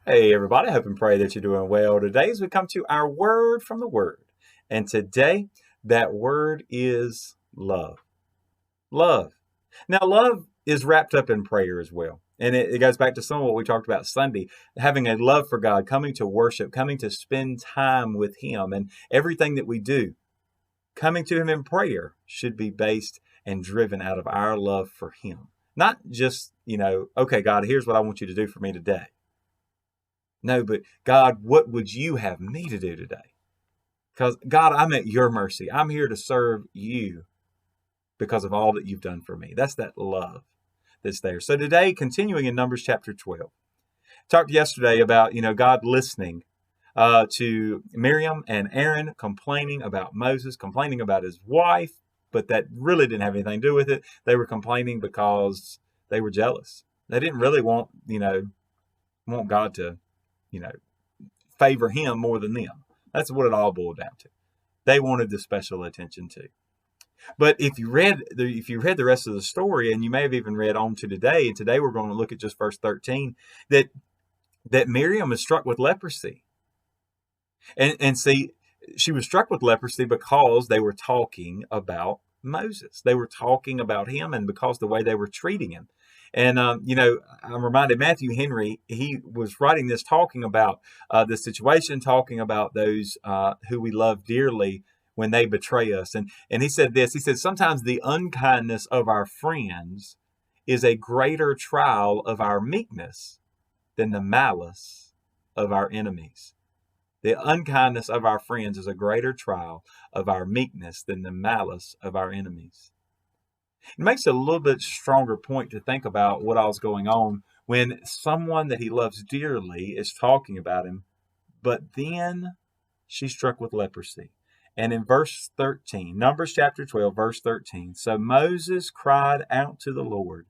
Hey, everybody. I hope and pray that you're doing well. Today, as we come to our word from the Word. And today, that word is love. Love. Now, love is wrapped up in prayer as well. And it goes back to some of what we talked about Sunday, having a love for God, coming to worship, coming to spend time with Him. And everything that we do, coming to Him in prayer, should be based and driven out of our love for Him. Not just, okay, God, here's what I want you to do for me today. No, but God, what would you have me to do today? Because God, I'm at your mercy. I'm here to serve you because of all that you've done for me. That's that love that's there. So today, continuing in Numbers chapter 12, talked yesterday about, God listening to Miriam and Aaron complaining about Moses, complaining about his wife, but that really didn't have anything to do with it. They were complaining because they were jealous. They didn't really want God to, you know, favor him more than them. That's what it all boiled down to. They wanted the special attention too. But if you read the rest of the story, and you may have even read on to today, and today we're going to look at just verse 13, that Miriam is struck with leprosy. And see, she was struck with leprosy because they were talking about Moses. They were talking about him, and because the way they were treating him. And I'm reminded Matthew Henry. He was writing this, talking about the situation, talking about those who we love dearly when they betray us. And he said this. He said sometimes the unkindness of our friends is a greater trial of our meekness than the malice of our enemies. The unkindness of our friends is a greater trial of our meekness than the malice of our enemies. It makes a little bit stronger point to think about what all's going on when someone that he loves dearly is talking about him, but then she's struck with leprosy. And in verse 13, Numbers chapter 12, verse 13, so Moses cried out to the Lord,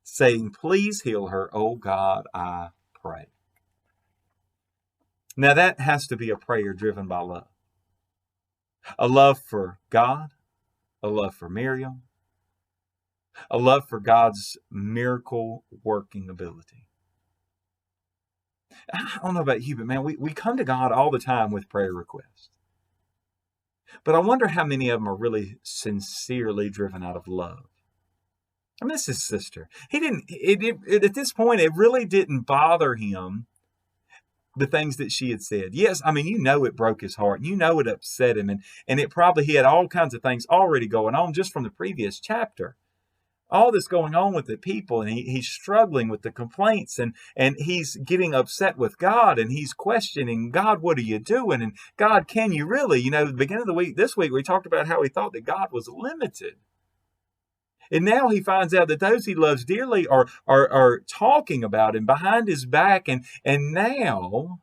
saying, please heal her, O God, I pray. Now that has to be a prayer driven by love. A love for God, a love for Miriam, a love for God's miracle working ability. I don't know about you, but man, we come to God all the time with prayer requests. But I wonder how many of them are really sincerely driven out of love. I miss his sister. He didn't, at this point, it really didn't bother him the things that she had said. Yes, I mean, it broke his heart. It upset him. And it probably, he had all kinds of things already going on just from the previous chapter. All this going on with the people, and he's struggling with the complaints, and he's getting upset with God, and he's questioning, God, what are you doing? And God, can you really? The beginning of the week, this week, we talked about how he thought that God was limited. And now he finds out that those he loves dearly are talking about him behind his back. And now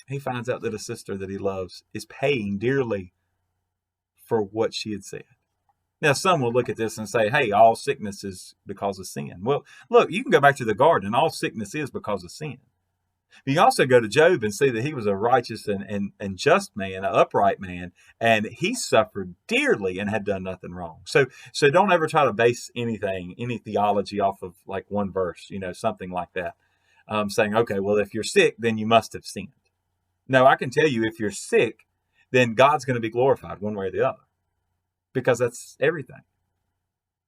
he finds out that a sister that he loves is paying dearly for what she had said. Now, some will look at this and say, hey, all sickness is because of sin. Well, look, you can go back to the garden. All sickness is because of sin. You can also go to Job and see that he was a righteous and just man, an upright man, and he suffered dearly and had done nothing wrong. So don't ever try to base anything, any theology off of like one verse, something like that, saying, okay, well, if you're sick, then you must have sinned. No, I can tell you, if you're sick, then God's going to be glorified one way or the other, because that's everything.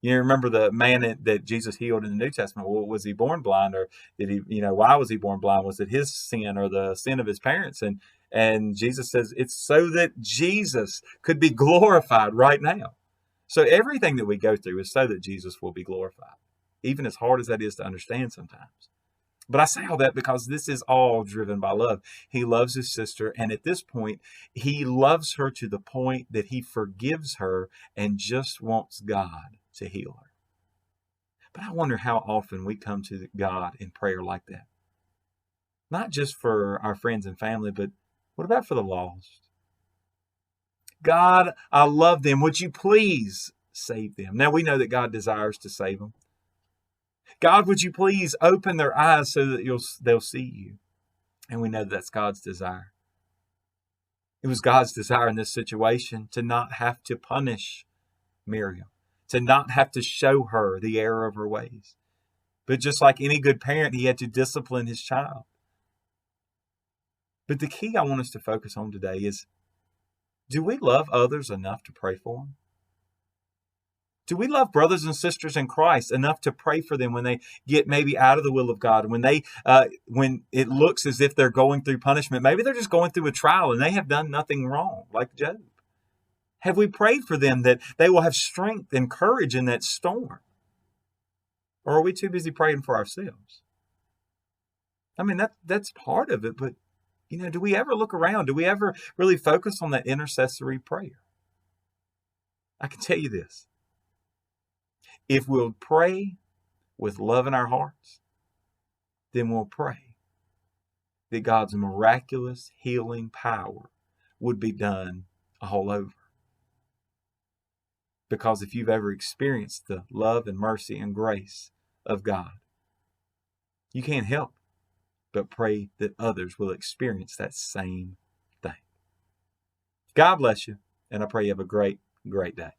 You remember the man that Jesus healed in the New Testament? Well, was he born blind, or did he? Why was he born blind? Was it his sin or the sin of his parents? And Jesus says it's so that Jesus could be glorified right now. So everything that we go through is so that Jesus will be glorified, even as hard as that is to understand sometimes. But I say all that because this is all driven by love. He loves his sister, and at this point, he loves her to the point that he forgives her and just wants God to heal her. But I wonder how often we come to God in prayer like that. Not just for our friends and family, but what about for the lost? God, I love them. Would you please save them? Now we know that God desires to save them. God, would you please open their eyes so that they'll see you? And we know that's God's desire. It was God's desire in this situation to not have to punish Miriam, to not have to show her the error of her ways. But just like any good parent, he had to discipline his child. But the key I want us to focus on today is, do we love others enough to pray for them? Do we love brothers and sisters in Christ enough to pray for them when they get maybe out of the will of God, when when it looks as if they're going through punishment? Maybe they're just going through a trial and they have done nothing wrong, like Job. Have we prayed for them that they will have strength and courage in that storm? Or are we too busy praying for ourselves? I mean, that's part of it, but do we ever look around? Do we ever really focus on that intercessory prayer? I can tell you this. If we'll pray with love in our hearts, then we'll pray that God's miraculous healing power would be done all over. Because if you've ever experienced the love and mercy and grace of God, you can't help but pray that others will experience that same thing. God bless you, and I pray you have a great, great day.